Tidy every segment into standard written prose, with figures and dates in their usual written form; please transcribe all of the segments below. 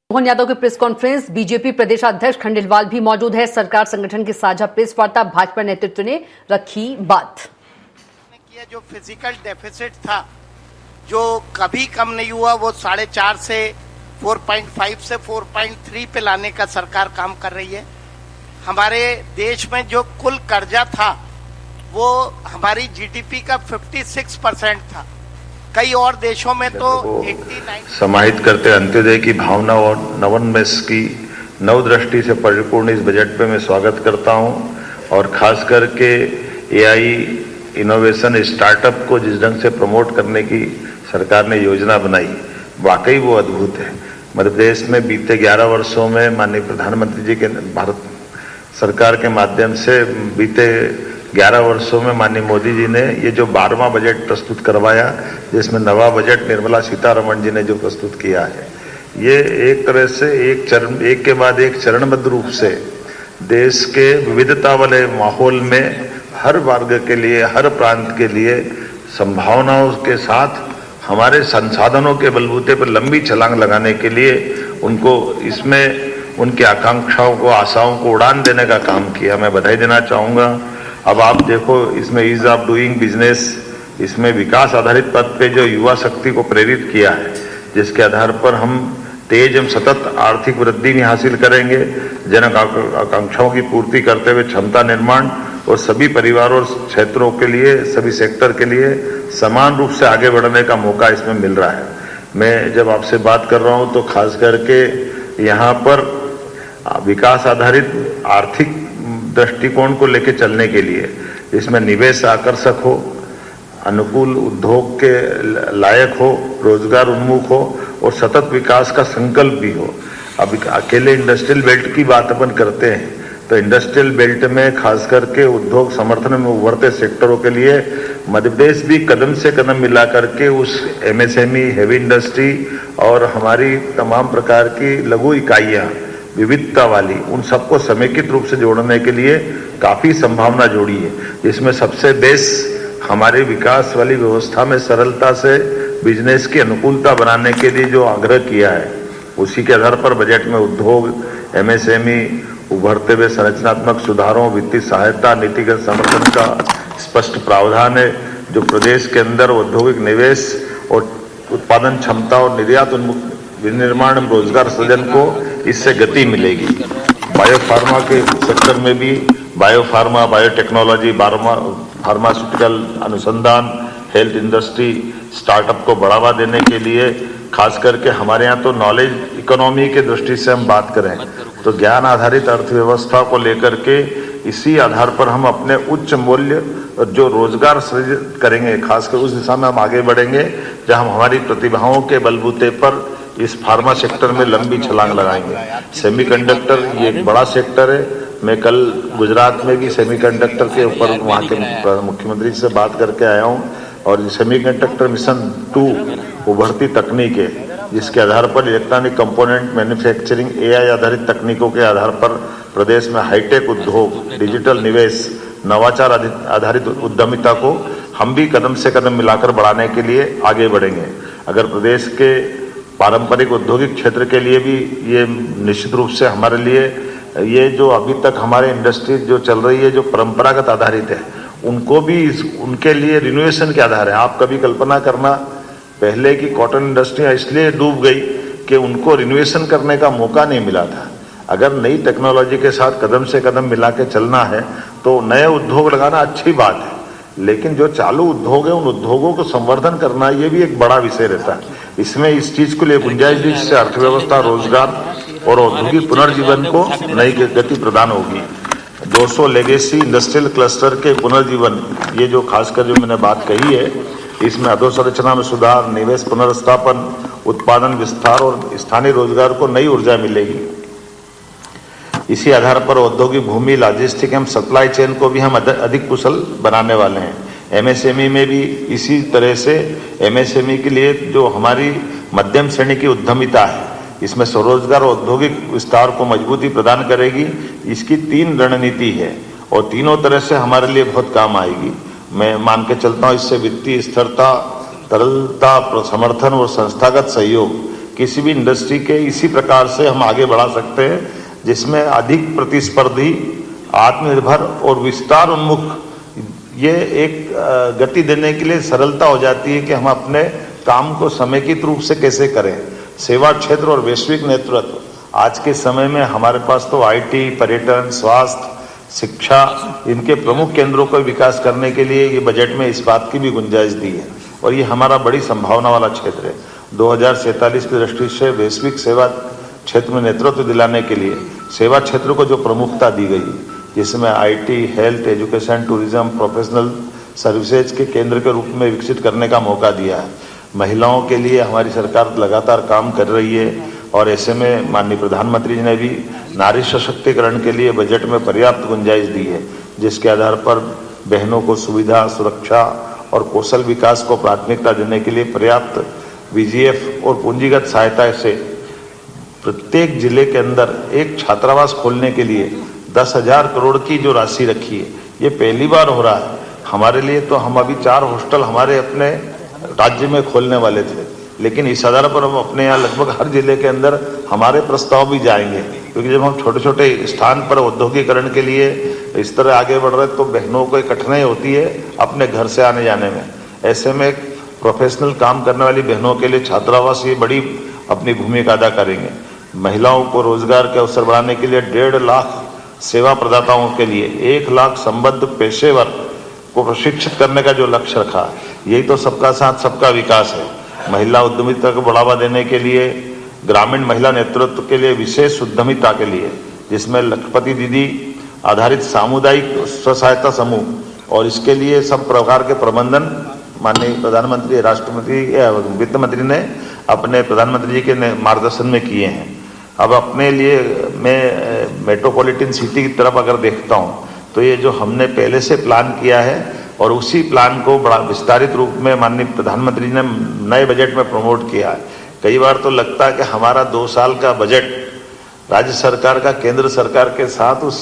मोहन यादव की press conference, BJP प्रदेशाध्यक्ष खंडेलवाल भी मौजूद है। सरकार संगठन की साझा प्रेस वार्ता, भाजपा नेतृत्व ने रखी बात। जो फिजिकल डेफिसिट था, जो कभी कम नहीं हुआ, वो 4.5 से 4.5 से 4.3 पे लाने का सरकार काम कर रही है। हमारे देश में जो कुल कर्जा था वो हमारी जीडीपी का 56% था। कई और देशों में तो 89 समाहित करते अंत्योदय की भावना और नवोन्मेष की नवदृष्टि से परिपूर्ण इस बजट पे मैं स्वागत करता हूं और खास करके एआई इनोवेशन स्टार्टअप को जिस ढंग से प्रमोट करने की सरकार ने योजना बनाई, वाकई वो अद्भुत है। मध्य प्रदेश में बीते 11 वर्षों में माननीय प्रधानमंत्री जी के भारत सरकार के माध्यम से बीते 11 वर्षों में माननीय मोदी जी ने ये जो 12वां बजट प्रस्तुत करवाया, जिसमें नवा बजट निर्मला सीतारमण जी ने जो प्रस्तुत किया है, ये एक तरह से एक के बाद एक चरणबद्ध रूप से देश के विविधता वाले माहौल में हर वर्ग के लिए, हर प्रांत के लिए संभावनाओं के साथ हमारे संसाधनों के बलबूते पर लंबी छलांग लगाने के लिए उनको इसमें उनकी आकांक्षाओं को, आशाओं को उड़ान देने का काम किया। मैं बधाई देना चाहूँगा। अब आप देखो, इसमें ईज ऑफ डूइंग बिजनेस, इसमें विकास आधारित पद पे जो युवा शक्ति को प्रेरित किया है, जिसके आधार पर हम तेज एवं सतत आर्थिक वृद्धि भी हासिल करेंगे, जन आकांक्षाओं की पूर्ति करते हुए क्षमता निर्माण और सभी परिवारों और क्षेत्रों के लिए, सभी सेक्टर के लिए समान रूप से आगे बढ़ने का मौका इसमें मिल रहा है। मैं जब आपसे बात कर रहा हूं तो खास करके यहाँ पर विकास आधारित आर्थिक दृष्टिकोण को लेकर चलने के लिए इसमें निवेश आकर्षक हो, अनुकूल उद्योग के लायक हो, रोजगार उन्मुख हो और सतत विकास का संकल्प भी हो। अब अकेले इंडस्ट्रियल बेल्ट की बात अपन करते हैं तो इंडस्ट्रियल बेल्ट में खास करके उद्योग समर्थन में उभरते सेक्टरों के लिए मध्य प्रदेश भी कदम से कदम मिला करके उस एमएसएमई, हेवी इंडस्ट्री और हमारी तमाम प्रकार की लघु इकाइयां विविधता वाली, उन सबको समेकित रूप से जोड़ने के लिए काफी संभावना जोड़ी है, जिसमें सबसे बेस हमारे विकास वाली व्यवस्था में सरलता से बिजनेस की अनुकूलता बनाने के लिए जो आग्रह किया है, उसी के आधार पर बजट में उद्योग, एमएसएमई, उभरते हुए संरचनात्मक सुधारों, वित्तीय सहायता, नीतिगत समर्थन का स्पष्ट प्रावधान है, जो प्रदेश के अंदर औद्योगिक निवेश और उत्पादन क्षमता और निर्यात उन्मुख विनिर्माण एवं रोजगार सृजन को इससे गति मिलेगी। बायोफार्मा के सेक्टर में भी बायोफार्मा, बायोटेक्नोलॉजी, फार्मास्यूटिकल अनुसंधान, हेल्थ इंडस्ट्री, स्टार्टअप को बढ़ावा देने के लिए खास करके हमारे यहाँ तो नॉलेज इकोनॉमी के दृष्टि से हम बात करें तो ज्ञान आधारित अर्थव्यवस्था को लेकर के इसी आधार पर हम अपने उच्च मूल्य जो रोजगार सृजित करेंगे, खासकर उस दिशा में हम आगे बढ़ेंगे जहां हम हमारी प्रतिभाओं के बलबूते पर इस फार्मा सेक्टर में लंबी छलांग लगाएंगे। सेमीकंडक्टर ये एक बड़ा सेक्टर है। मैं कल गुजरात में भी सेमीकंडक्टर के ऊपर वहाँ के मुख्यमंत्री से बात करके आया हूँ और सेमीकंडक्टर मिशन 2 उभरती तकनीक है, जिसके आधार पर इलेक्ट्रॉनिक कंपोनेंट मैन्युफैक्चरिंग, एआई आधारित तकनीकों के आधार पर प्रदेश में हाईटेक उद्योग, डिजिटल निवेश, नवाचार आधारित उद्यमिता को हम भी कदम से कदम मिलाकर बढ़ाने के लिए आगे बढ़ेंगे। अगर प्रदेश के पारंपरिक औद्योगिक क्षेत्र के लिए भी ये निश्चित रूप से हमारे लिए ये जो अभी तक हमारे इंडस्ट्री जो चल रही है, जो परंपरागत आधारित है, उनको भी उनके लिए रिनोवेशन के आधार है। आप कभी कल्पना करना, पहले की कॉटन इंडस्ट्री इसलिए डूब गई कि उनको रिनोवेशन करने का मौका नहीं मिला था। अगर नई टेक्नोलॉजी के साथ कदम से कदम मिला के चलना है तो नए उद्योग लगाना अच्छी बात है, लेकिन जो चालू उद्योग है उन उद्योगों को संवर्धन करना ये भी एक बड़ा विषय रहता है। इसमें इस चीज के लिए गुंजाइश दी जिससे अर्थव्यवस्था, रोजगार और औद्योगिक पुनर्जीवन को नई गति प्रदान होगी। 200 लेगेसी इंडस्ट्रियल क्लस्टर के पुनर्जीवन, ये जो खासकर जो मैंने बात कही है, इसमें अधोसंरचना में सुधार, निवेश पुनर्स्थापन, उत्पादन विस्तार और स्थानीय रोजगार को नई ऊर्जा मिलेगी। इसी आधार पर औद्योगिक भूमि, लॉजिस्टिक एवं सप्लाई चेन को भी हम अधिक कुशल बनाने वाले हैं। एमएसएमई में भी इसी तरह से एमएसएमई के लिए जो हमारी मध्यम श्रेणी की उद्यमिता है, इसमें स्वरोजगार और औद्योगिक विस्तार को मजबूती प्रदान करेगी। इसकी 3 रणनीति है और तीनों तरह से हमारे लिए बहुत काम आएगी। मैं मान के चलता हूँ इससे वित्तीय स्थिरता, तरलता, समर्थन और संस्थागत सहयोग किसी भी इंडस्ट्री के इसी प्रकार से हम आगे बढ़ा सकते हैं, जिसमें अधिक प्रतिस्पर्धी, आत्मनिर्भर और विस्तार उन्मुख ये एक गति देने के लिए सरलता हो जाती है कि हम अपने काम को समेकित रूप से कैसे करें। सेवा क्षेत्र और वैश्विक नेतृत्व, आज के समय में हमारे पास तो आईटी, पर्यटन, स्वास्थ्य, शिक्षा, इनके प्रमुख केंद्रों को विकास करने के लिए ये बजट में इस बात की भी गुंजाइश दी है और ये हमारा बड़ी संभावना वाला क्षेत्र है। 2047 की दृष्टि से वैश्विक सेवा क्षेत्र में नेतृत्व दिलाने के लिए सेवा क्षेत्र को जो प्रमुखता दी गई, जिसमें IT, health, education, tourism, professional services के केंद्र के रूप में विकसित करने का मौका दिया है। महिलाओं के लिए हमारी सरकार लगातार काम कर रही है और ऐसे में माननीय प्रधानमंत्री जी ने भी नारी सशक्तिकरण के लिए बजट में पर्याप्त गुंजाइश दी है, जिसके आधार पर बहनों को सुविधा, सुरक्षा और कौशल विकास को प्राथमिकता देने के लिए पर्याप्त वीजीएफ और पूंजीगत सहायता से प्रत्येक जिले के अंदर एक छात्रावास खोलने के लिए 10,000 करोड़ की जो राशि रखी है, ये पहली बार हो रहा है हमारे लिए। तो हम अभी 4 हॉस्टल हमारे अपने राज्य में खोलने वाले थे, लेकिन इस आधार पर हम अपने यहाँ लगभग हर जिले के अंदर हमारे प्रस्ताव भी जाएंगे, क्योंकि जब हम छोटे छोटे स्थान पर औद्योगिकरण के लिए इस तरह आगे बढ़ रहे तो बहनों को कठिनाई होती है अपने घर से आने जाने में। ऐसे में प्रोफेशनल काम करने वाली बहनों के लिए छात्रावास ये बड़ी अपनी भूमिका अदा करेंगे। महिलाओं को रोजगार के अवसर बढ़ाने के लिए 1.5 लाख सेवा प्रदाताओं के लिए 1 लाख संबद्ध पेशेवर को प्रशिक्षित करने का जो लक्ष्य रखा है, यही तो सबका साथ सबका विकास है। महिला उद्यमिता को बढ़ावा देने के लिए ग्रामीण महिला नेतृत्व के लिए विशेष उद्यमिता के लिए, जिसमें लखपति दीदी आधारित सामुदायिक स्व सहायता समूह और इसके लिए सब प्रकार के प्रबंधन माननीय प्रधानमंत्री, राष्ट्रपति, वित्त मंत्री ने अपने प्रधानमंत्री जी के मार्गदर्शन में किए हैं। अब अपने लिए मैं मेट्रोपॉलिटन सिटी की तरफ अगर देखता हूँ तो ये जो हमने पहले से प्लान किया है और उसी प्लान को बड़ा विस्तारित रूप में माननीय प्रधानमंत्री ने नए बजट में प्रमोट किया है। कई बार तो लगता है कि हमारा 2 साल का बजट राज्य सरकार का केंद्र सरकार के साथ उस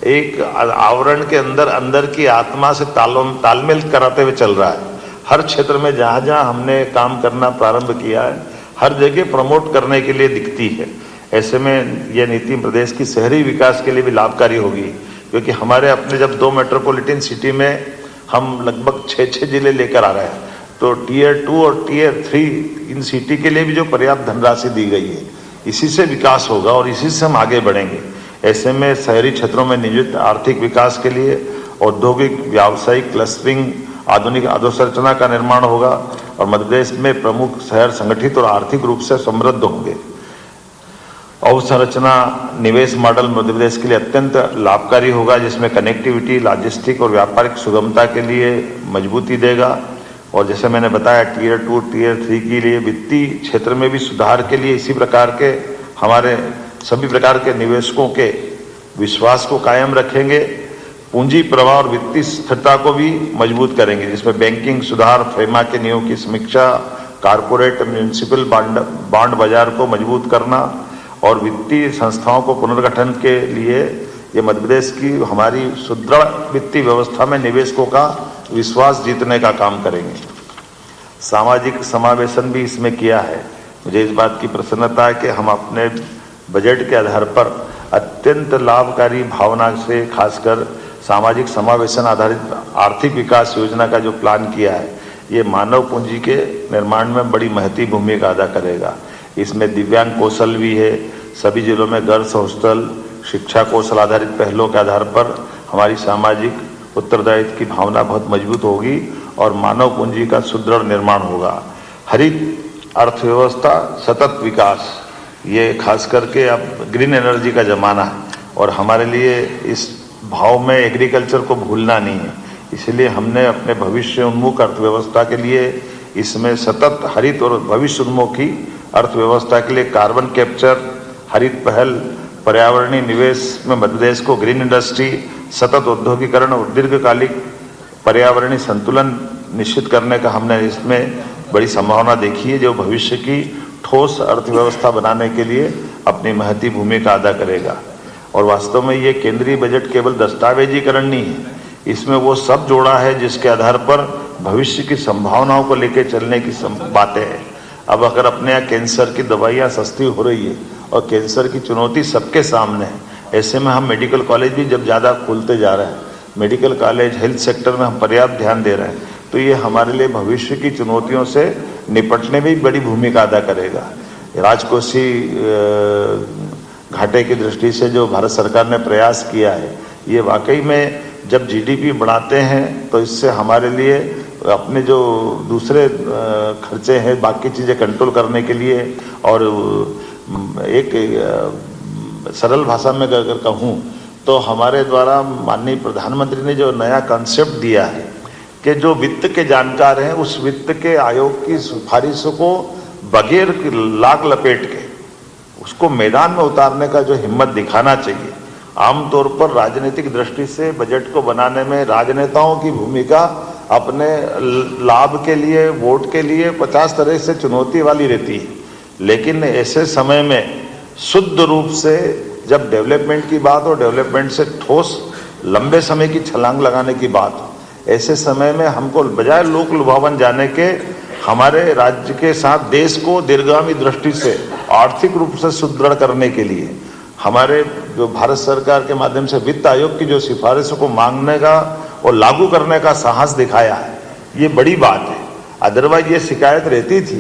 एक आवरण के अंदर की आत्मा से तालमेल कराते हुए चल रहा है। हर क्षेत्र में जहाँ जहाँ हमने काम करना प्रारंभ किया है, हर जगह प्रमोट करने के लिए दिखती है। ऐसे में यह नीति प्रदेश की शहरी विकास के लिए भी लाभकारी होगी, क्योंकि हमारे अपने जब 2 मेट्रोपॉलिटन सिटी में हम लगभग 6 जिले लेकर आ रहे हैं, तो टियर 2 और टियर 3 इन सिटी के लिए भी जो पर्याप्त धनराशि दी गई है, इसी से विकास होगा और इसी से हम आगे बढ़ेंगे। ऐसे में शहरी क्षेत्रों में नियोजित आर्थिक विकास के लिए औद्योगिक, व्यावसायिक क्लस्टरिंग, आधुनिक अधोसंरचना का निर्माण होगा और मध्य प्रदेश में प्रमुख शहर संगठित और आर्थिक रूप से समृद्ध होंगे। अवसंरचना निवेश मॉडल मध्य प्रदेश के लिए अत्यंत लाभकारी होगा, जिसमें कनेक्टिविटी, लॉजिस्टिक और व्यापारिक सुगमता के लिए मजबूती देगा। और जैसे मैंने बताया टियर 2, टियर 3 के लिए वित्तीय क्षेत्र में भी सुधार के लिए इसी प्रकार के हमारे सभी प्रकार के निवेशकों के विश्वास को कायम रखेंगे। पूंजी प्रवाह और वित्तीय स्थिरता को भी मजबूत करेंगे, जिसमें बैंकिंग सुधार, फेमा के नियमों की समीक्षा, कारपोरेट म्यूनिसिपल बॉन्ड बाजार को मजबूत करना और वित्तीय संस्थाओं को पुनर्गठन के लिए ये मध्य प्रदेश की हमारी सुदृढ़ वित्तीय व्यवस्था में निवेशकों का विश्वास जीतने का काम करेंगे। सामाजिक समावेशन भी इसमें किया है। मुझे इस बात की प्रसन्नता है कि हम अपने बजट के आधार पर अत्यंत लाभकारी भावना से खासकर सामाजिक समावेशन आधारित आर्थिक विकास योजना का जो प्लान किया है, ये मानव पूंजी के निर्माण में बड़ी महती भूमिका अदा करेगा। इसमें दिव्यांग कौशल भी है। सभी जिलों में गर्ल्स हॉस्टल, शिक्षा कौशल आधारित पहलों के आधार पर हमारी सामाजिक उत्तरदायित्व की भावना बहुत मजबूत होगी और मानव पूंजी का सुदृढ़ निर्माण होगा। हरित अर्थव्यवस्था, सतत विकास, ये खास करके अब ग्रीन एनर्जी का जमाना है और हमारे लिए इस भाव में एग्रीकल्चर को भूलना नहीं है। इसलिए हमने अपने भविष्य उन्मुख अर्थव्यवस्था के लिए इसमें सतत हरित और भविष्य उन्मुखी अर्थव्यवस्था के लिए कार्बन कैप्चर, हरित पहल, पर्यावरणीय निवेश में मध्य प्रदेश को ग्रीन इंडस्ट्री, सतत औद्योगिकरण और दीर्घकालिक पर्यावरणीय संतुलन निश्चित करने का हमने इसमें बड़ी संभावना देखी है, जो भविष्य की ठोस अर्थव्यवस्था बनाने के लिए अपनी महती भूमिका अदा करेगा। और वास्तव में ये केंद्रीय बजट केवल दस्तावेजीकरण नहीं है, इसमें वो सब जोड़ा है जिसके आधार पर भविष्य की संभावनाओं को लेकर चलने की बातें हैं। अब अगर अपने यहाँ कैंसर की दवाइयाँ सस्ती हो रही है और कैंसर की चुनौती सबके सामने है, ऐसे में हम मेडिकल कॉलेज भी जब ज़्यादा खुलते जा रहे हैं, मेडिकल कॉलेज हेल्थ सेक्टर में हम पर्याप्त ध्यान दे रहे हैं, तो ये हमारे लिए भविष्य की चुनौतियों से निपटने में भी बड़ी भूमिका अदा करेगा। राजकोषीय घाटे की दृष्टि से जो भारत सरकार ने प्रयास किया है, ये वाकई में जब जीडीपी बढ़ाते हैं तो इससे हमारे लिए अपने जो दूसरे खर्चे हैं, बाकी चीज़ें कंट्रोल करने के लिए, और एक सरल भाषा में अगर कहूँ तो हमारे द्वारा माननीय प्रधानमंत्री ने जो नया कॉन्सेप्ट दिया है कि जो वित्त के जानकार हैं उस वित्त के आयोग की सिफारिशों को बगैर लाग लपेट के उसको मैदान में उतारने का जो हिम्मत दिखाना चाहिए। आमतौर पर राजनीतिक दृष्टि से बजट को बनाने में राजनेताओं की भूमिका अपने लाभ के लिए, वोट के लिए 50 तरह से चुनौती वाली रहती है, लेकिन ऐसे समय में शुद्ध रूप से जब डेवलपमेंट की बात हो, डेवलपमेंट से ठोस लंबे समय की छलांग लगाने की बात हो, ऐसे समय में हमको बजाय लोक लुभावन जाने के हमारे राज्य के साथ देश को दीर्घगामी दृष्टि से आर्थिक रूप से सुदृढ़ करने के लिए हमारे जो भारत सरकार के माध्यम से वित्त आयोग की जो सिफारिशों को मांगने का और लागू करने का साहस दिखाया है, ये बड़ी बात है। अदरवाइज ये शिकायत रहती थी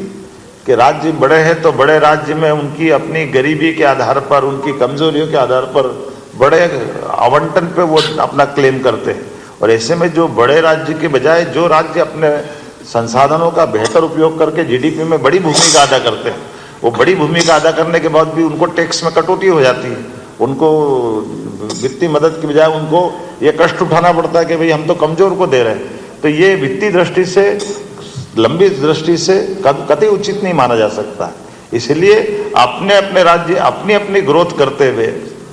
कि राज्य बड़े हैं तो बड़े राज्य में उनकी अपनी गरीबी के आधार पर, उनकी कमजोरियों के आधार पर बड़े आवंटन पे वो अपना क्लेम करते हैं, और ऐसे में जो बड़े राज्य के बजाय जो राज्य अपने संसाधनों का बेहतर उपयोग करके जीडीपी में बड़ी भूमिका अदा करते हैं, वो बड़ी भूमिका अदा करने के बाद भी उनको टैक्स में कटौती हो जाती है, उनको वित्तीय मदद की बजाय उनको ये कष्ट उठाना पड़ता है कि भाई हम तो कमजोर को दे रहे हैं। तो ये वित्तीय दृष्टि से, लंबी दृष्टि से कतई उचित नहीं माना जा सकता। इसलिए अपने अपने राज्य अपनी अपनी ग्रोथ करते हुए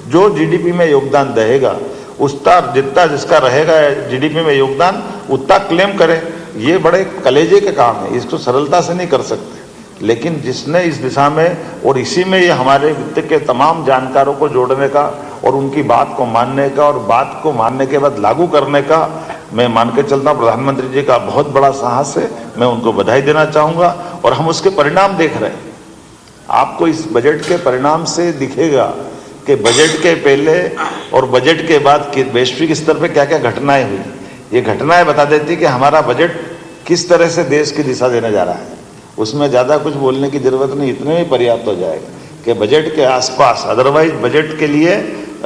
जो जीडीपी में योगदान देगा उसका जितना जिसका रहेगा जीडीपी में योगदान उतना क्लेम करे। ये बड़े कलेजे के काम है, इसको सरलता से नहीं कर सकते, लेकिन जिसने इस दिशा में और इसी में ये हमारे वित्त के तमाम जानकारों को जोड़ने का और उनकी बात को मानने का और बात को मानने के बाद लागू करने का मैं मान के चलता हूँ, प्रधानमंत्री जी का बहुत बड़ा साहस है। मैं उनको बधाई देना चाहूँगा और हम उसके परिणाम देख रहे हैं। आपको इस बजट के परिणाम से दिखेगा कि बजट के पहले और बजट के बाद वैश्विक स्तर पर क्या क्या घटनाएं हुई। ये घटनाएं बता देती कि हमारा बजट किस तरह से देश की दिशा देने जा रहा है। उसमें ज़्यादा कुछ बोलने की जरूरत नहीं, इतने में पर्याप्त हो जाएगा कि बजट के आसपास, अदरवाइज बजट के लिए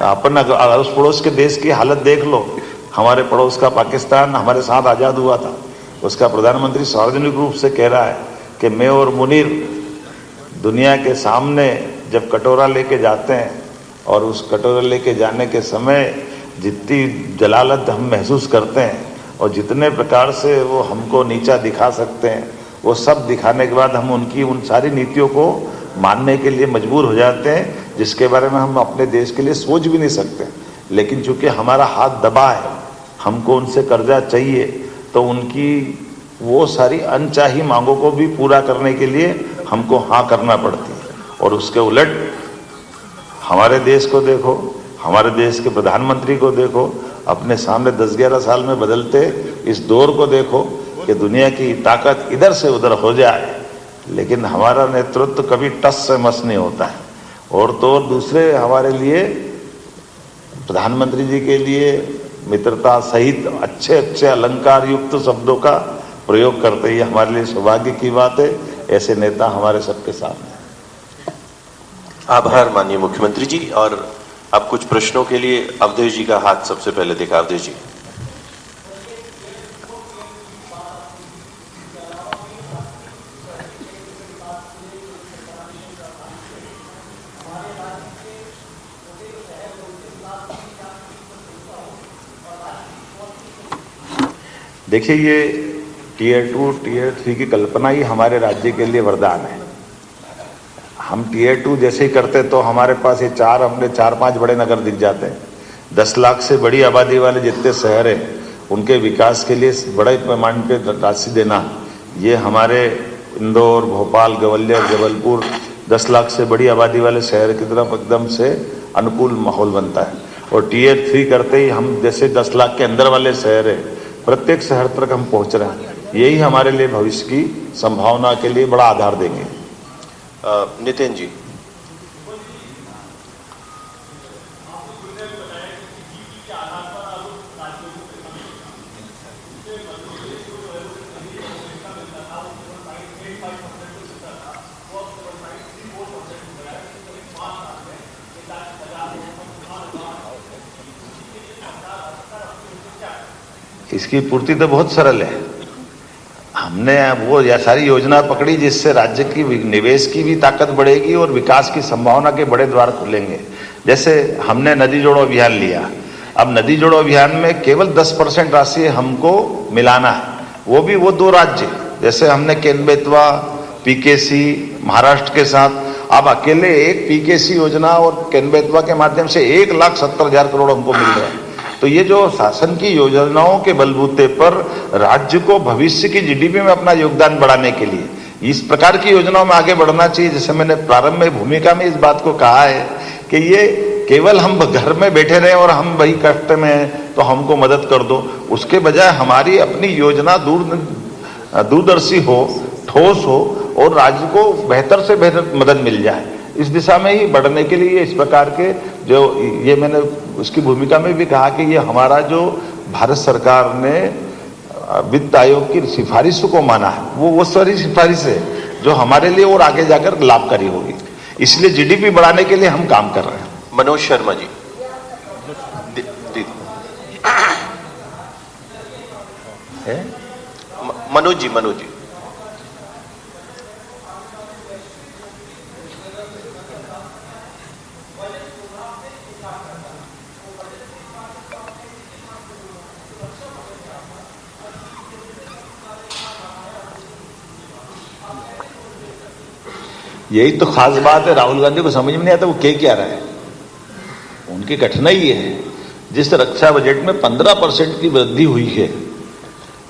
अपन अड़ोस पड़ोस के देश की हालत देख लो। हमारे पड़ोस का पाकिस्तान हमारे साथ आज़ाद हुआ था, उसका प्रधानमंत्री सार्वजनिक रूप से कह रहा है कि मैं और मुनीर दुनिया के सामने जब कटोरा लेके जाते हैं और उस कटोरा लेके जाने के समय जितनी जलालत हम महसूस करते हैं और जितने प्रकार से वो हमको नीचा दिखा सकते हैं, वो सब दिखाने के बाद हम उनकी उन सारी नीतियों को मानने के लिए मजबूर हो जाते हैं, जिसके बारे में हम अपने देश के लिए सोच भी नहीं सकते। लेकिन चूंकि हमारा हाथ दबा है, हमको उनसे कर्जा चाहिए, तो उनकी वो सारी अनचाही मांगों को भी पूरा करने के लिए हमको हाँ करना पड़ती है। और उसके उलट हमारे देश को देखो, हमारे देश के प्रधानमंत्री को देखो, अपने सामने 10-11 साल में बदलते इस दौर को देखो कि दुनिया की ताकत इधर से उधर हो जाए, लेकिन हमारा नेतृत्व कभी टस से मस नहीं होता है। और तो और दूसरे हमारे लिए, प्रधानमंत्री जी के लिए मित्रता सहित अच्छे अच्छे अलंकार युक्त शब्दों का प्रयोग करते ही हमारे लिए सौभाग्य की बात है। ऐसे नेता हमारे सबके सामने। आभार माननीय मुख्यमंत्री जी। और अब कुछ प्रश्नों के लिए अवधेश जी का हाथ सबसे पहले देखा। अवधेश जी। देखिए, ये टीयर 2 टीयर 3 की कल्पना ही हमारे राज्य के लिए वरदान है। हम टीयर 2 जैसे ही करते तो हमारे पास ये हमने 4-5 बड़े नगर दिख जाते हैं। 10 लाख से बड़ी आबादी वाले जितने शहर हैं उनके विकास के लिए बड़े पैमाने पर राशि देना, ये हमारे इंदौर, भोपाल, ग्वालियर, जबलपुर 10 लाख से बड़ी आबादी वाले शहर की तरफ एकदम से अनुकूल माहौल बनता है। और टीयर 3 करते ही हम जैसे 10 लाख के अंदर वाले शहर है, प्रत्येक शहर तक हम पहुंच रहे हैं। यही हमारे लिए भविष्य की संभावना के लिए बड़ा आधार देंगे। नितिन जी। इसकी पूर्ति तो बहुत सरल है। हमने वो या सारी योजना पकड़ी जिससे राज्य की निवेश की भी ताकत बढ़ेगी और विकास की संभावना के बड़े द्वार खुलेंगे। जैसे हमने नदी जोड़ो अभियान लिया, अब नदी जोड़ो अभियान में केवल 10% राशि हमको मिलाना है, वो भी वो 2 राज्य, जैसे हमने केन बेतवा पीकेसी महाराष्ट्र के साथ, अब अकेले एक पीकेसी योजना और केन बेतवा के माध्यम से 1,70,000 करोड़ हमको मिल रहा है। तो ये जो शासन की योजनाओं के बलबूते पर राज्य को भविष्य की जीडीपी में अपना योगदान बढ़ाने के लिए इस प्रकार की योजनाओं में आगे बढ़ना चाहिए। जैसे मैंने प्रारंभ में भूमिका में इस बात को कहा है कि ये केवल हम घर में बैठे रहे और हम वही कष्ट में हैं तो हमको मदद कर दो, उसके बजाय हमारी अपनी योजना दूरदर्शी हो, ठोस हो और राज्य को बेहतर से बेहतर मदद मिल जाए। इस दिशा में ही बढ़ने के लिए इस प्रकार के जो ये मैंने उसकी भूमिका में भी कहा कि ये हमारा जो भारत सरकार ने वित्त आयोग की सिफारिशों को माना है, वो सारी सिफारिश है जो हमारे लिए और आगे जाकर लाभकारी होगी। इसलिए जीडीपी बढ़ाने के लिए हम काम कर रहे हैं। मनोज शर्मा जी। मनोज जी। यही तो खास बात है, राहुल गांधी को समझ में नहीं आता वो क्या रहा है। उनकी कठिनाई ये है, जिस रक्षा बजट में 15% की वृद्धि हुई है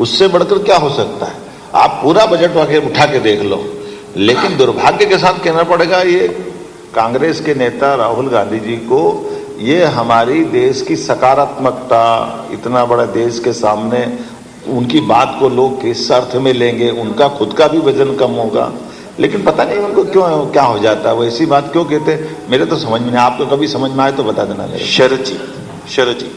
उससे बढ़कर क्या हो सकता है। आप पूरा बजट उठा के देख लो, लेकिन दुर्भाग्य के साथ कहना पड़ेगा ये कांग्रेस के नेता राहुल गांधी जी को, ये हमारी देश की सकारात्मकता, इतना बड़ा देश के सामने उनकी बात को लोग किस अर्थ में लेंगे, उनका खुद का भी वजन कम होगा, लेकिन पता नहीं उनको क्यों क्या हो जाता है, वो ऐसी बात क्यों कहते, मेरे तो समझ में नहीं। आपको कभी समझ में आए तो बता देना मेरे। शरद जी।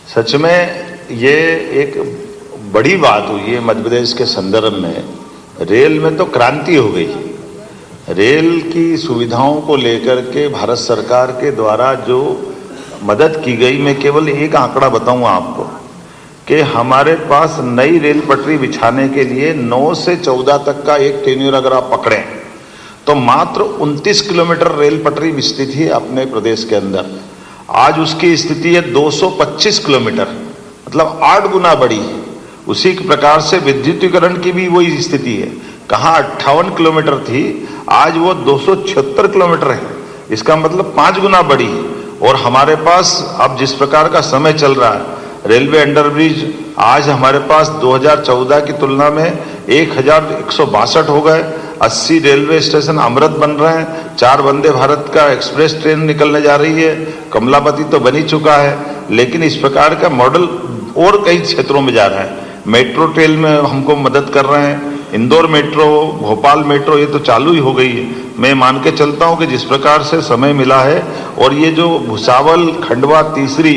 सच में ये एक बड़ी बात हुई है मध्य प्रदेश के संदर्भ में। रेल में तो क्रांति हो गई। रेल की सुविधाओं को लेकर के भारत सरकार के द्वारा जो मदद की गई, मैं केवल एक आंकड़ा बताऊं आपको कि हमारे पास नई रेल पटरी बिछाने के लिए 9 से 14 तक का एक टेन्यूर अगर आप पकड़ें तो मात्र 29 किलोमीटर रेल पटरी विस्तृत है अपने प्रदेश के अंदर। आज उसकी स्थिति है 225 किलोमीटर, मतलब 8 गुना बड़ी है। उसी प्रकार से विद्युतीकरण की भी वही स्थिति है। कहाँ 58 किलोमीटर थी, आज वो 276 किलोमीटर है। इसका मतलब 5 गुना बड़ी है। और हमारे पास अब जिस प्रकार का समय चल रहा है, रेलवे अंडरब्रिज आज हमारे पास 2014 की तुलना में 1162 हो गए। 80 रेलवे स्टेशन अमृत बन रहे हैं। 4 वंदे भारत का एक्सप्रेस ट्रेन निकलने जा रही है। कमलापति तो बन ही चुका है, लेकिन इस प्रकार का मॉडल और कई क्षेत्रों में जा रहा है। मेट्रो ट्रेन में हमको मदद कर रहे हैं। इंदौर मेट्रो, भोपाल मेट्रो, ये तो चालू ही हो गई है। मैं मान के चलता हूं कि जिस प्रकार से समय मिला है, और ये जो भुसावल खंडवा तीसरी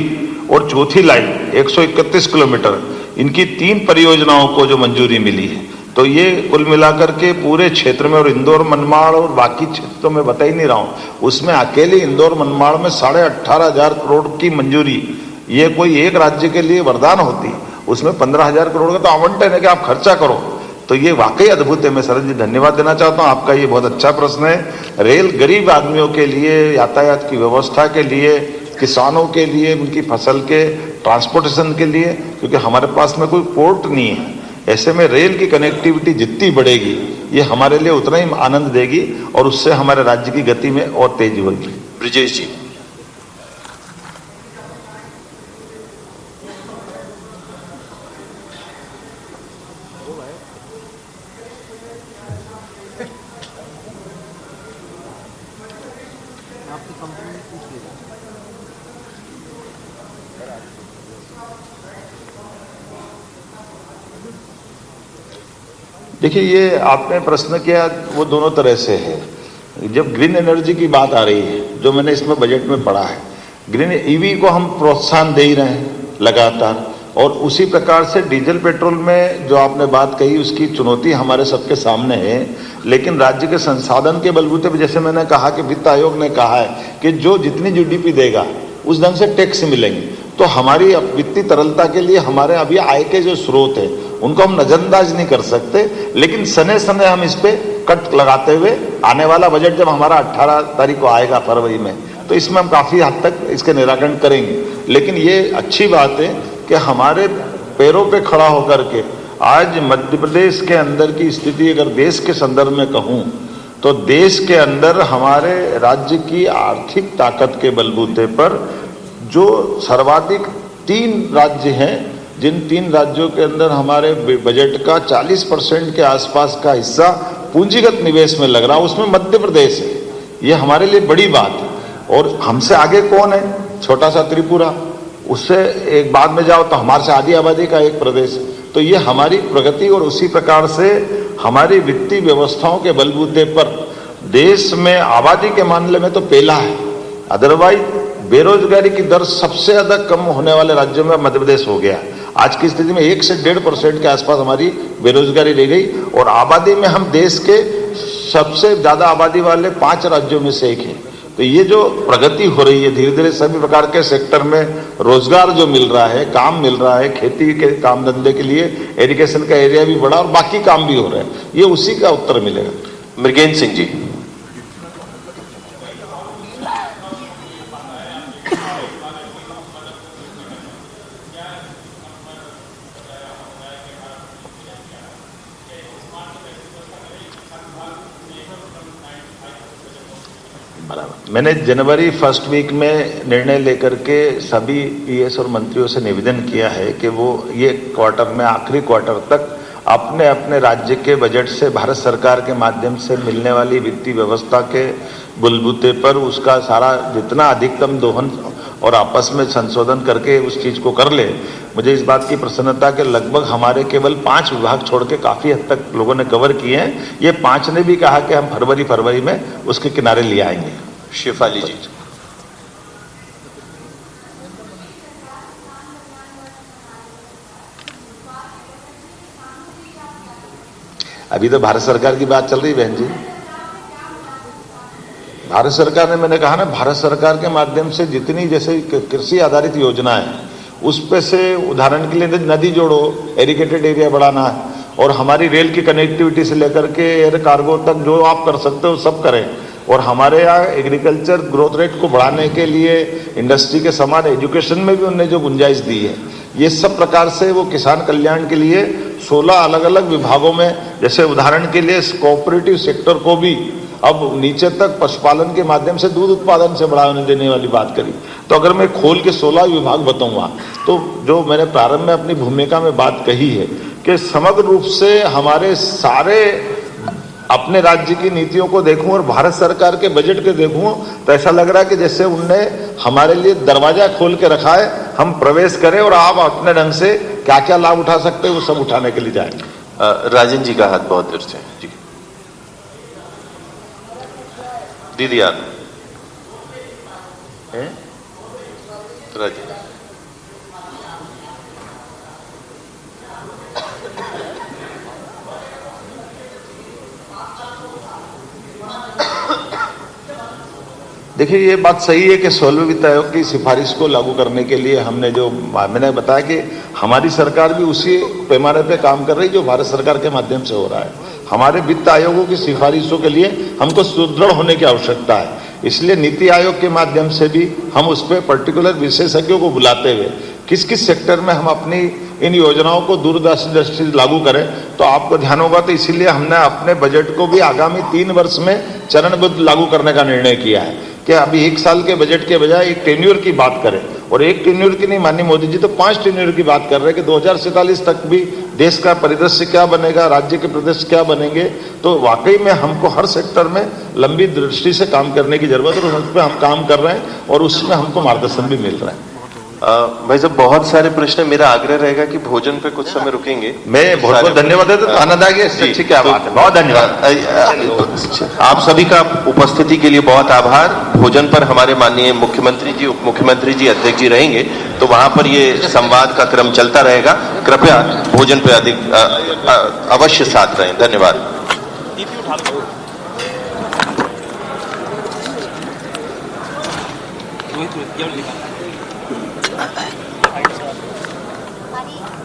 और चौथी लाइन 131 किलोमीटर, इनकी 3 परियोजनाओं को जो मंजूरी मिली है, तो ये कुल मिलाकर के पूरे क्षेत्र में, और इंदौर मनमाड़ और बाकी क्षेत्र तो मैं बता ही नहीं रहा हूं, उसमें अकेले इंदौर मनमाड़ में 18,500 करोड़ की मंजूरी, ये कोई एक राज्य के लिए वरदान होती। उसमें 15,000 करोड़ का तो आवंटन है कि आप खर्चा करो। तो ये वाकई अद्भुत है। मैं शरद जी धन्यवाद देना चाहता हूं, आपका ये बहुत अच्छा प्रश्न है। रेल गरीब आदमियों के लिए, यातायात की व्यवस्था के लिए, किसानों के लिए, उनकी फसल के ट्रांसपोर्टेशन के लिए, क्योंकि हमारे पास में कोई पोर्ट नहीं है। ऐसे में रेल की कनेक्टिविटी जितनी बढ़ेगी, ये हमारे लिए उतना ही आनंद देगी और उससे हमारे राज्य की गति में और तेजी होगी। ब्रिजेश जी। देखिए, ये आपने प्रश्न किया वो दोनों तरह से है। जब ग्रीन एनर्जी की बात आ रही है, जो मैंने इसमें बजट में पढ़ा है, ग्रीन ईवी को हम प्रोत्साहन दे ही रहे हैं लगातार, और उसी प्रकार से डीजल पेट्रोल में जो आपने बात कही उसकी चुनौती हमारे सबके सामने है। लेकिन राज्य के संसाधन के बलबूते पर, जैसे मैंने कहा कि वित्त आयोग ने कहा है कि जो जितनी जीडीपी देगा उस ढंग से टैक्स मिलेंगे, तो हमारी वित्तीय तरलता के लिए हमारे अभी आय के जो स्रोत है उनको हम नजरअंदाज नहीं कर सकते। लेकिन समय समय हम इस पे कट लगाते हुए आने वाला बजट जब हमारा 18 तारीख को आएगा फरवरी में, तो इसमें हम काफी हद तक इसके निराकरण करेंगे। लेकिन ये अच्छी बात है कि हमारे पैरों पे खड़ा होकर के आज मध्य प्रदेश के अंदर की स्थिति अगर देश के संदर्भ में कहूं तो देश के अंदर हमारे राज्य की आर्थिक ताकत के बलबूते पर जो सर्वाधिक 3 राज्य हैं, जिन 3 राज्यों के अंदर हमारे बजट का 40% के आसपास का हिस्सा पूंजीगत निवेश में लग रहा है, उसमें मध्य प्रदेश है। ये हमारे लिए बड़ी बात है। और हमसे आगे कौन है? छोटा सा त्रिपुरा, उससे एक बाद में जाओ तो हमारे से आधी आबादी का एक प्रदेश। तो ये हमारी प्रगति और उसी प्रकार से हमारी वित्तीय व्यवस्थाओं के बलबूते पर देश में आबादी के मामले में तो पहला है। अदरवाइज बेरोजगारी की दर सबसे ज्यादा कम होने वाले राज्यों में मध्य प्रदेश हो गया। आज की स्थिति में 1 से 1.5% के आसपास हमारी बेरोजगारी रह गई, और आबादी में हम देश के सबसे ज्यादा आबादी वाले 5 राज्यों में से एक है। तो ये जो प्रगति हो रही है धीरे धीरे सभी प्रकार के सेक्टर में रोजगार जो मिल रहा है, काम मिल रहा है, खेती के काम धंधे के लिए एजुकेशन का एरिया भी बढ़ा और बाकी काम भी हो रहे हैं, ये उसी का उत्तर मिलेगा। मृगेंद्र सिंह जी। मैंने जनवरी फर्स्ट वीक में निर्णय लेकर के सभी पीएस और मंत्रियों से निवेदन किया है कि वो ये क्वार्टर में, आखिरी क्वार्टर तक अपने अपने राज्य के बजट से भारत सरकार के माध्यम से मिलने वाली वित्तीय व्यवस्था के बलबूते पर उसका सारा जितना अधिकतम दोहन और आपस में संशोधन करके उस चीज को कर ले। मुझे इस बात की प्रसन्नता कि लगभग हमारे केवल 5 विभाग छोड़ के काफी हद तक लोगों ने कवर किए हैं। ये 5 ने भी कहा कि हम फरवरी में उसके किनारे ले आएंगे। शिफाली जी। अभी तो भारत सरकार की बात चल रही है बहन जी। भारत सरकार ने, मैंने कहा ना, भारत सरकार के माध्यम से जितनी जैसे कृषि आधारित योजना है उस पे से उदाहरण के लिए नदी जोड़ो, एरिगेटेड एरिया बढ़ाना है, और हमारी रेल की कनेक्टिविटी से लेकर के एयर कार्गो तक जो आप कर सकते हो सब करें। और हमारे यहाँ एग्रीकल्चर ग्रोथ रेट को बढ़ाने के लिए इंडस्ट्री के समान एजुकेशन में भी उन्होंने जो गुंजाइश दी है, ये सब प्रकार से वो किसान कल्याण के लिए 16 अलग अलग विभागों में, जैसे उदाहरण के लिए कोऑपरेटिव सेक्टर को भी अब नीचे तक पशुपालन के माध्यम से दूध उत्पादन से बढ़ावा देने वाली बात करी। तो अगर मैं खोल के 16 विभाग बताऊंगा तो जो मैंने प्रारंभ में अपनी भूमिका में बात कही है कि समग्र रूप से हमारे सारे अपने राज्य की नीतियों को देखूं और भारत सरकार के बजट के देखूं तो ऐसा लग रहा है कि जैसे उनने हमारे लिए दरवाजा खोल के रखा है, हम प्रवेश करें और आप अपने ढंग से क्या क्या लाभ उठा सकते हैं वो सब उठाने के लिए जाएंगे। राजन जी का हाथ बहुत देर से जी। दीदी यार राजन। देखिए, ये बात सही है कि 16वें वित्त आयोग की सिफारिश को लागू करने के लिए हमने जो, मैंने बताया कि हमारी सरकार भी उसी पैमाने पे काम कर रही है जो भारत सरकार के माध्यम से हो रहा है। हमारे वित्त आयोगों की सिफारिशों के लिए हमको सुदृढ़ होने की आवश्यकता है, इसलिए नीति आयोग के माध्यम से भी हम उस पर पर्टिकुलर विशेषज्ञों को बुलाते हुए किस किस सेक्टर में हम अपनी इन योजनाओं को दूरदर्शी लागू करें। तो आपको ध्यान होगा, तो इसीलिए हमने अपने बजट को भी आगामी 3 वर्ष में चरणबद्ध लागू करने का निर्णय किया है कि अभी 1 साल के बजट के बजाय एक टेन्योर की बात करें, और एक टेन्योर की नहीं, माननीय मोदी जी तो 5 टेन्योर की बात कर रहे हैं कि 2047 तक भी देश का परिदृश्य क्या बनेगा, राज्य के प्रदेश क्या बनेंगे। तो वाकई में हमको हर सेक्टर में लंबी दृष्टि से काम करने की जरूरत है और उस पर हम काम कर रहे हैं और उसमें हमको मार्गदर्शन भी मिल रहा है। भाई साहब बहुत सारे प्रश्न, मेरा आग्रह रहेगा कि भोजन पे कुछ समय रुकेंगे। मैं बहुत बहुत धन्यवाद देता हूं। आनंद आ गया, इससे अच्छी क्या बात है। बहुत धन्यवाद। आप सभी का उपस्थिति के लिए बहुत आभार। भोजन पर हमारे माननीय मुख्यमंत्री जी, उप मुख्यमंत्री जी, अध्यक्ष जी रहेंगे, तो वहां पर ये संवाद का क्रम चलता रहेगा। कृपया भोजन पे अधिक अवश्य साथ रहें। धन्यवाद।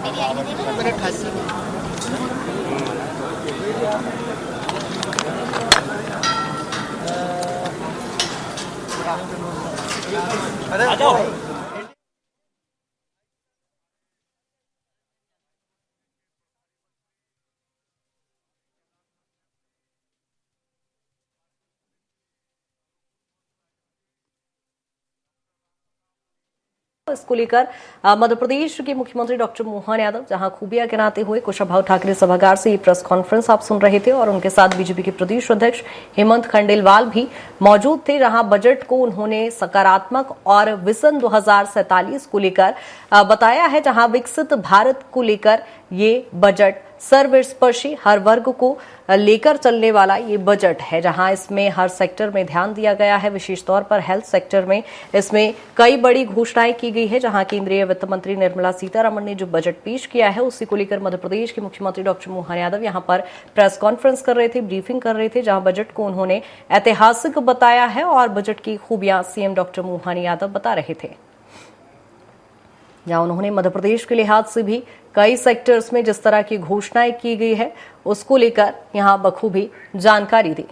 मेरी आईडी देना। इसको लेकर मध्य प्रदेश के मुख्यमंत्री डॉक्टर मोहन यादव जहां खूबियां गिनाते हुए कुशाभाऊ ठाकरे सभागार से ये प्रेस कॉन्फ्रेंस आप सुन रहे थे, और उनके साथ बीजेपी के प्रदेश अध्यक्ष हेमंत खंडेलवाल भी मौजूद थे, जहां बजट को उन्होंने सकारात्मक और विजन 2047 को लेकर बताया है, जहां विकसित भारत को लेकर ये बजट सर्वस्पर्शी, हर वर्ग को लेकर चलने वाला ये बजट है, जहां इसमें हर सेक्टर में ध्यान दिया गया है। विशेष तौर पर हेल्थ सेक्टर में इसमें कई बड़ी घोषणाएं की गई है, जहां केंद्रीय वित्त मंत्री निर्मला सीतारमण ने जो बजट पेश किया है उसी को लेकर मध्य प्रदेश के मुख्यमंत्री डॉक्टर मोहन यादव यहां पर प्रेस कॉन्फ्रेंस कर रहे थे, ब्रीफिंग कर रहे थे, जहां बजट को उन्होंने ऐतिहासिक बताया है और बजट की खूबियां सीएम डॉक्टर मोहन यादव बता रहे थे, जहां उन्होंने मध्य प्रदेश के लिहाज से भी कई सेक्टर्स में जिस तरह की घोषणाएं की गई है उसको लेकर यहां बखूबी जानकारी दी।